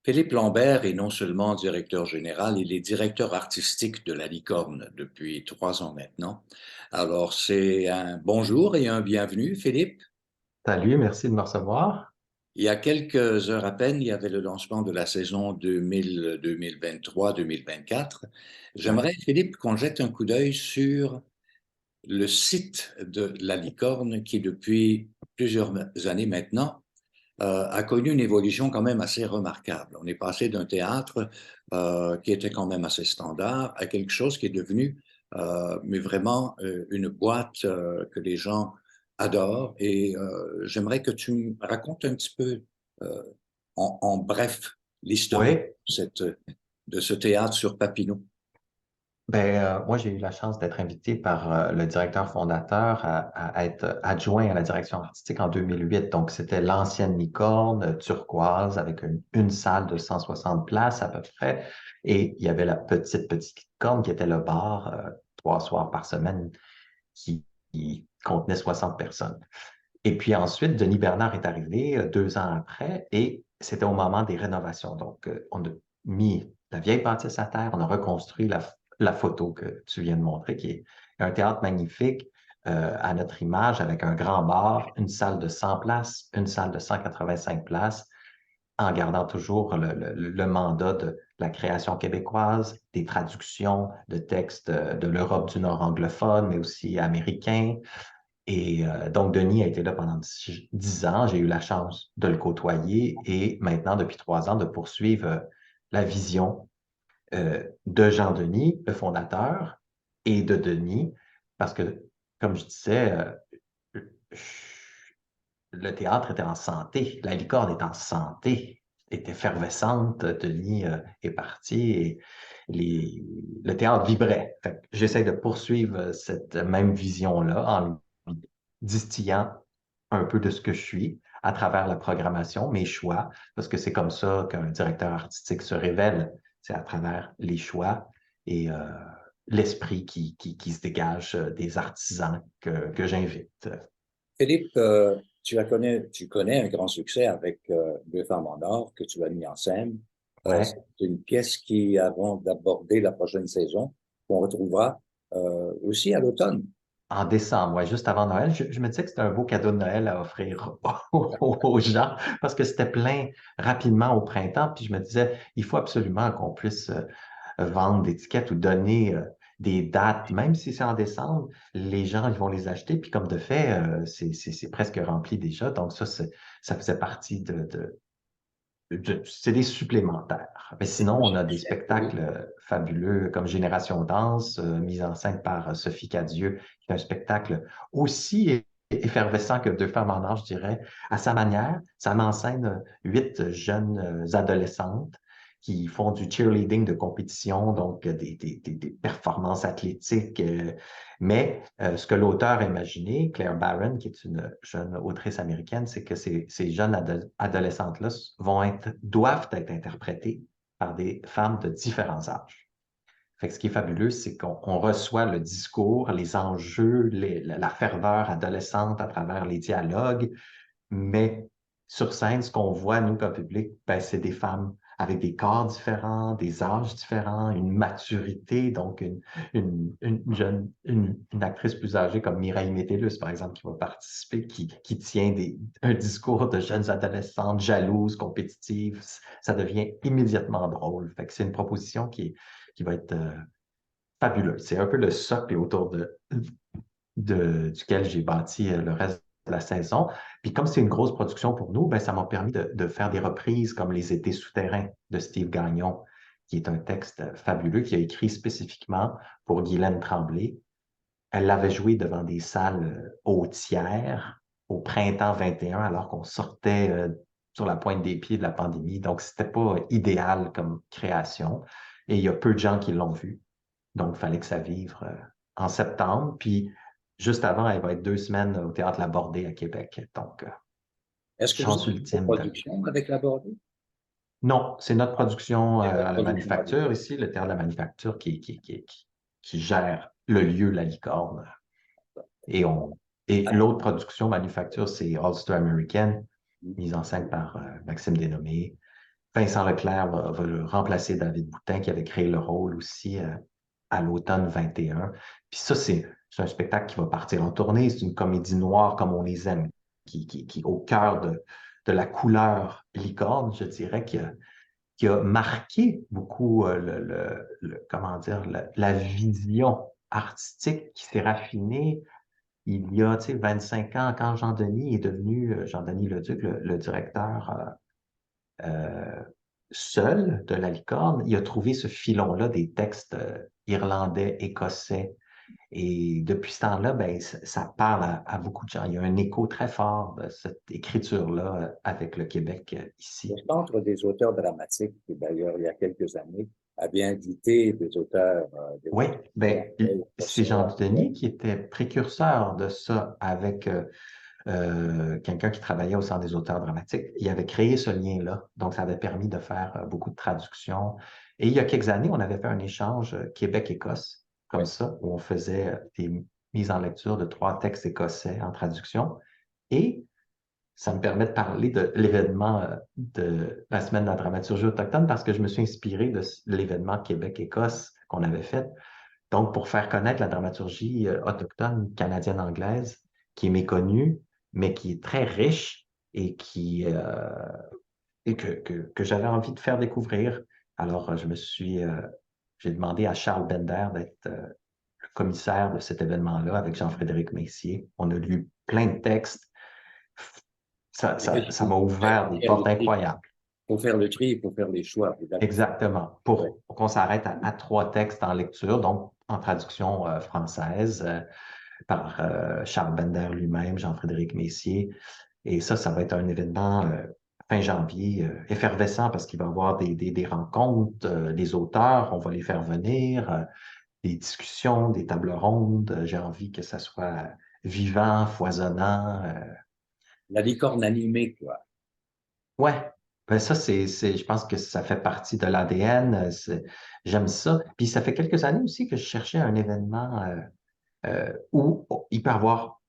Philippe Lambert est non seulement directeur général, il est directeur artistique de La Licorne depuis 3 ans maintenant. Alors, c'est un bonjour et un bienvenue, Philippe. Salut, merci de me recevoir. Il y a quelques heures à peine, il y avait le lancement de la saison 2023-2024. Ouais. J'aimerais, Philippe, qu'on jette un coup d'œil sur le site de La Licorne qui, depuis plusieurs années maintenant, a connu une évolution quand même assez remarquable. On est passé d'un théâtre qui était quand même assez standard à quelque chose qui est devenu, mais vraiment une boîte que les gens adorent. Et j'aimerais que tu me racontes un petit peu, euh, en bref, l'historique Oui, de ce théâtre sur Papineau. moi j'ai eu la chance d'être invité par le directeur fondateur à être adjoint à la direction artistique en 2008. Donc c'était l'ancienne Licorne turquoise avec une salle de 160 places à peu près. Et il y avait la petite Licorne qui était le bar 3 soirs par semaine qui contenait 60 personnes. Et puis ensuite, Denis Bernard est arrivé 2 ans après et c'était au moment des rénovations. Donc, on a mis la vieille bâtisse à terre, on a reconstruit la photo que tu viens de montrer, qui est un théâtre magnifique à notre image avec un grand bar, une salle de 100 places, une salle de 185 places, en gardant toujours le mandat de la création québécoise, des traductions de textes de l'Europe du Nord anglophone, mais aussi américains. Et donc, Denis a été là pendant 10 ans. J'ai eu la chance de le côtoyer et maintenant, depuis 3 ans, de poursuivre la vision de Jean-Denis, le fondateur, et de Denis, parce que, comme je disais, le théâtre était en santé, la licorne est en santé, est effervescente. Denis est parti et les, le théâtre vibrait. Fait que j'essaie de poursuivre cette même vision-là en distillant un peu de ce que je suis à travers la programmation, mes choix, parce que c'est comme ça qu'un directeur artistique se révèle, c'est à travers les choix et l'esprit qui se dégage des artisans que j'invite. Philippe, tu connais un grand succès avec Deux femmes en or que tu as mis en scène. C'est Ouais. une pièce qui, avant d'aborder la prochaine saison, qu'on retrouvera aussi à l'automne. En décembre, ouais, juste avant Noël, je me disais que c'était un beau cadeau de Noël à offrir aux gens parce que c'était plein rapidement au printemps. Puis je me disais, il faut absolument qu'on puisse vendre des tickets ou donner des dates, même si c'est en décembre, les gens ils vont les acheter. Puis comme de fait, c'est presque rempli déjà. Donc ça faisait partie c'est des supplémentaires. Mais sinon, on a des spectacles fabuleux comme Génération Danse, mise en scène par Sophie Cadieux, qui est un spectacle aussi effervescent que Deux femmes en or, je dirais, à sa manière. Ça met en scène 8 jeunes adolescentes qui font du cheerleading de compétition, donc des performances athlétiques. Mais ce que l'auteur a imaginé, Claire Barron, qui est une jeune autrice américaine, c'est que ces jeunes adolescentes-là doivent être interprétées par des femmes de différents âges. Fait que ce qui est fabuleux, c'est qu'on reçoit le discours, les enjeux, la ferveur adolescente à travers les dialogues, mais sur scène, ce qu'on voit, nous, comme public, ben, c'est des femmes avec des corps différents, des âges différents, une maturité, donc une jeune, une actrice plus âgée comme Mireille Métellus, par exemple, qui va participer, qui tient un discours de jeunes adolescentes jalouses, compétitives. Ça devient immédiatement drôle. Fait que c'est une proposition qui va être fabuleuse. C'est un peu le socle autour duquel j'ai bâti le reste de la saison. Puis comme c'est une grosse production pour nous, ben, ça m'a permis de faire des reprises comme Les Étés souterrains de Steve Gagnon, qui est un texte fabuleux qu'il a écrit spécifiquement pour Guylaine Tremblay. Elle l'avait joué devant des salles au tiers au printemps 21, alors qu'on sortait sur la pointe des pieds de la pandémie. Donc, c'était pas idéal comme création. Et il y a peu de gens qui l'ont vu. Donc, il fallait que ça vive en septembre. Puis, juste avant, elle va être 2 semaines au Théâtre Labordé à Québec. Donc, Est-ce que vous chance avez une ultime de... production avec la Bordée? Non, c'est notre production C'est votre à la production à vous. Manufacture ici, le Théâtre de la Manufacture qui gère le lieu La Licorne. Et, et l'autre production Manufacture, c'est Ulster American, mise en scène par Maxime Dénommé. Vincent Leclerc va le remplacer David Boutin, qui avait créé le rôle aussi à l'automne 21. Puis ça, c'est un spectacle qui va partir en tournée. C'est une comédie noire comme on les aime, qui est au cœur de la couleur licorne, je dirais, qui a marqué beaucoup comment dire, la vision artistique qui s'est raffinée il y a, tu sais, 25 ans, quand Jean-Denis est devenu, Jean-Denis Leduc, le directeur seul de la licorne, il a trouvé ce filon-là des textes irlandais, écossais. Et depuis ce temps-là, ben, ça parle à beaucoup de gens. Il y a un écho très fort de cette écriture-là avec le Québec Le ici. Centre des auteurs dramatiques, qui d'ailleurs, il y a quelques années, a bien invité des auteurs Oui, ben, irlandais, c'est écossais, Jean-Denis anglais. qui était précurseur de ça avec quelqu'un qui travaillait au Centre des auteurs dramatiques. Il avait créé ce lien-là, donc ça avait permis de faire beaucoup de traductions. Et il y a quelques années, on avait fait un échange Québec-Écosse, comme Ouais. ça, où on faisait des mises en lecture de 3 textes écossais en traduction. Et ça me permet de parler de l'événement de la Semaine de la dramaturgie autochtone parce que je me suis inspiré de l'événement Québec-Écosse qu'on avait fait. Donc, pour faire connaître la dramaturgie autochtone canadienne-anglaise, qui est méconnue, mais qui est très riche et que j'avais envie de faire découvrir. Alors, j'ai demandé à Charles Bender d'être le commissaire de cet événement-là avec Jean-Frédéric Messier. On a lu plein de textes. Ça m'a ouvert des portes incroyables. Il faut faire le tri, il faut faire les choix. Exactement. Ouais. Pour qu'on s'arrête à 3 textes en lecture, donc en traduction française par Charles Bender lui-même, Jean-Frédéric Messier. Et ça va être un événement fin janvier effervescent parce qu'il va y avoir des rencontres, des auteurs, on va les faire venir, des discussions, des tables rondes. J'ai envie que ça soit vivant, foisonnant. La licorne animée, quoi. Ouais, ben ça, je pense que ça fait partie de l'ADN. J'aime ça. Puis ça fait quelques années aussi que je cherchais un événement où il peut y avoir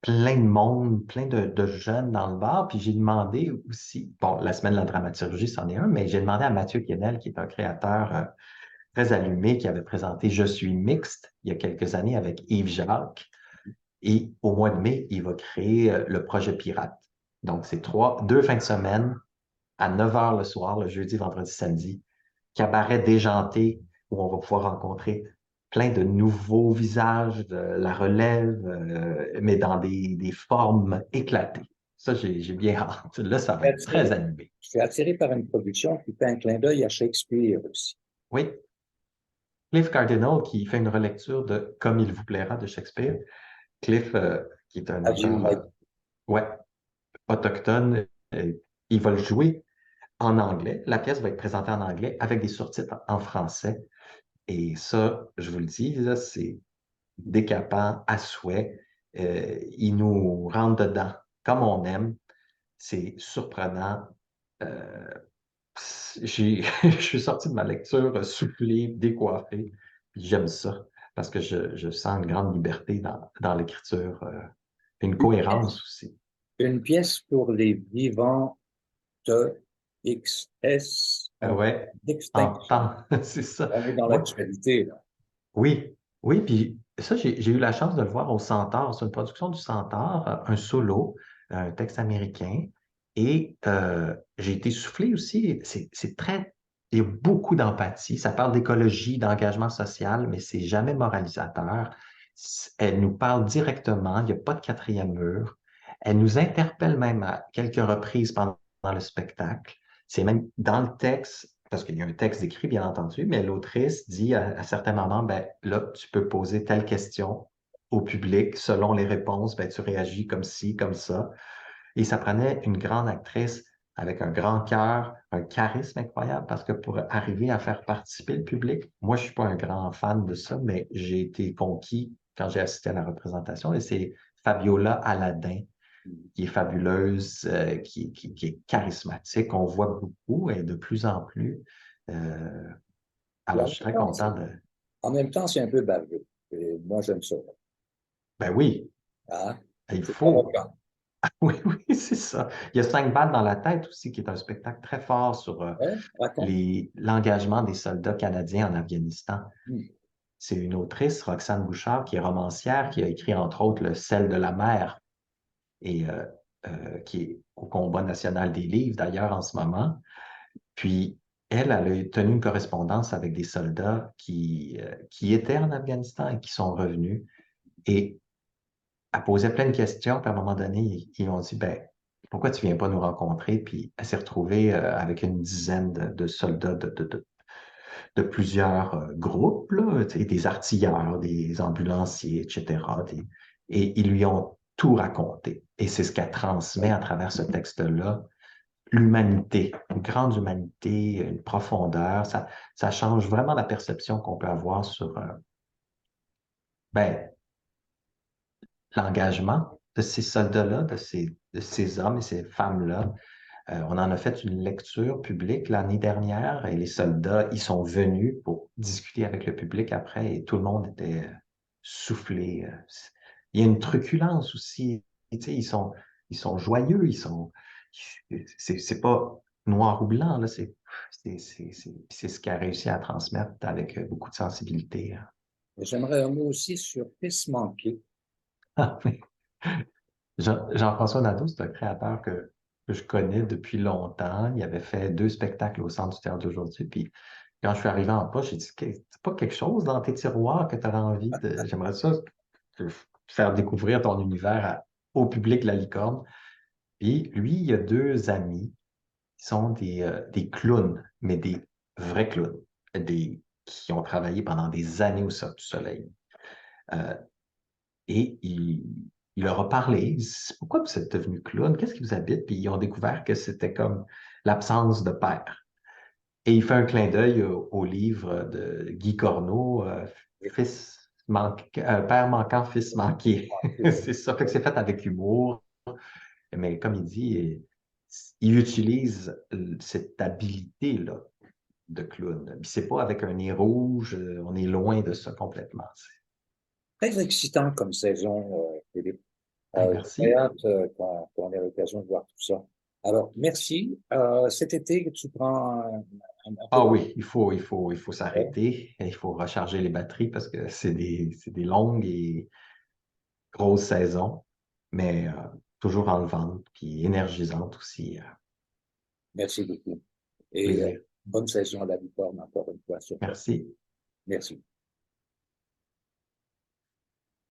plein de monde, plein de jeunes dans le bar. Puis j'ai demandé aussi, bon, la semaine de la dramaturgie, c'en est un, mais j'ai demandé à Mathieu Quesnel, qui est un créateur très allumé, qui avait présenté Je suis mixte il y a quelques années avec Yves Jacques. Et au mois de mai, il va créer le projet Pirate. Donc, c'est 2 fins de semaine à 9 heures le soir, le jeudi, vendredi, samedi. Cabaret déjanté où on va pouvoir rencontrer plein de nouveaux visages, de la relève, mais dans des formes éclatées. Ça, j'ai bien hâte. Là, ça va être très animé. Je suis attiré par une production qui fait un clin d'œil à Shakespeare aussi. Oui, Cliff Cardinal qui fait une relecture de Comme il vous plaira de Shakespeare. Cliff, qui est un As You auteur Like. ouais, autochtone, il va le jouer en anglais. La pièce va être présentée en anglais avec des sous-titres en français. Et ça, je vous le dis, là, c'est décapant à souhait. Il nous rentre dedans comme on aime. C'est surprenant. Euh, je suis sorti de ma lecture soufflé, décoiffé. Puis j'aime ça parce que je sens une grande liberté dans l'écriture, une cohérence aussi. Une pièce pour les vivants de XS Ouais, Extinction. c'est ça. On est dans Ouais, l'actualité, là. oui, oui, puis ça, j'ai eu la chance de le voir au Centaure. C'est une production du Centaure, un solo, un texte américain. Et j'ai été soufflé aussi. C'est très. Il y a beaucoup d'empathie. Ça parle d'écologie, d'engagement social, mais c'est jamais moralisateur. Elle nous parle directement. Il n'y a pas de quatrième mur. Elle nous interpelle même à quelques reprises pendant le spectacle. C'est même dans le texte, parce qu'il y a un texte écrit, bien entendu, mais l'autrice dit à certains moments, ben, là, tu peux poser telle question au public. Selon les réponses, ben, tu réagis comme ci, comme ça. Et ça prenait une grande actrice avec un grand cœur, un charisme incroyable, parce que pour arriver à faire participer le public, moi, je suis pas un grand fan de ça, mais j'ai été conquis quand j'ai assisté à la représentation. Et c'est Fabiola Aladin qui est fabuleuse, qui est charismatique. On voit beaucoup et de plus en plus. Euh, Et alors, je suis très content de. en même temps, c'est un peu baveux. Et moi, j'aime ça. Ben oui, Hein? il C'est faut. provocant. Oui, oui, c'est ça. Il y a 5 balles dans la tête aussi, qui est un spectacle très fort sur Ouais, raconte. l'engagement des soldats canadiens en Afghanistan. Hmm. C'est une autrice, Roxane Bouchard, qui est romancière, qui a écrit entre autres Le sel de la mer et qui est au combat national des livres d'ailleurs en ce moment. Puis elle a tenu une correspondance avec des soldats qui étaient en Afghanistan et qui sont revenus. Et elle posait plein de questions, puis à un moment donné, ils ont dit, ben, pourquoi tu viens pas nous rencontrer? Puis elle s'est retrouvée avec une dizaine de soldats de plusieurs groupes, là, tu sais, des artilleurs, des ambulanciers, etc. Et ils lui ont tout raconté. Et c'est ce qu'elle transmet à travers ce texte-là, l'humanité, une grande humanité, une profondeur. Ça change vraiment la perception qu'on peut avoir sur ben, l'engagement de ces soldats-là, de ces hommes et ces femmes-là. On en a fait une lecture publique l'année dernière et les soldats, ils sont venus pour discuter avec le public après et tout le monde était soufflé. Il y a une truculence aussi. Tu sais, ils sont joyeux, c'est pas noir ou blanc, là, c'est ce qu'il a réussi à transmettre avec beaucoup de sensibilité. J'aimerais un mot aussi sur Fils manqué. Ah, oui. Jean-François Nadeau, c'est un créateur que je connais depuis longtemps. Il avait fait 2 spectacles au Centre du théâtre d'aujourd'hui. Puis quand je suis arrivé en poche, j'ai dit, c'est pas quelque chose dans tes tiroirs que tu aurais envie de. J'aimerais ça faire découvrir ton univers au public La Licorne. Puis lui, il a 2 amis qui sont des clowns, mais des vrais clowns, qui ont travaillé pendant des années au Cirque du Soleil. Euh, Et il leur a parlé. Il dit, pourquoi vous êtes devenu clown? Qu'est-ce qui vous habite? Puis ils ont découvert que c'était comme l'absence de père. Et il fait un clin d'œil au livre de Guy Corneau, Père manquant, fils manqué. C'est ça. Fait que c'est fait avec humour. Mais comme il dit, il utilise cette habilité-là de clown. Puis c'est pas avec un nez rouge. On est loin de ça complètement. Très excitant comme saison, Philippe. Hey, J'ai très merci. hâte qu'on ait l'occasion de voir tout ça. Alors, merci. Cet été, tu prends un peu Ah de... oui, il faut s'arrêter, il faut recharger les batteries parce que c'est des longues et grosses saisons, mais toujours enlevantes, puis énergisantes aussi. Merci beaucoup. Et Plaisir. bonne saison à la Licorne encore une fois sur toi. Merci. Merci.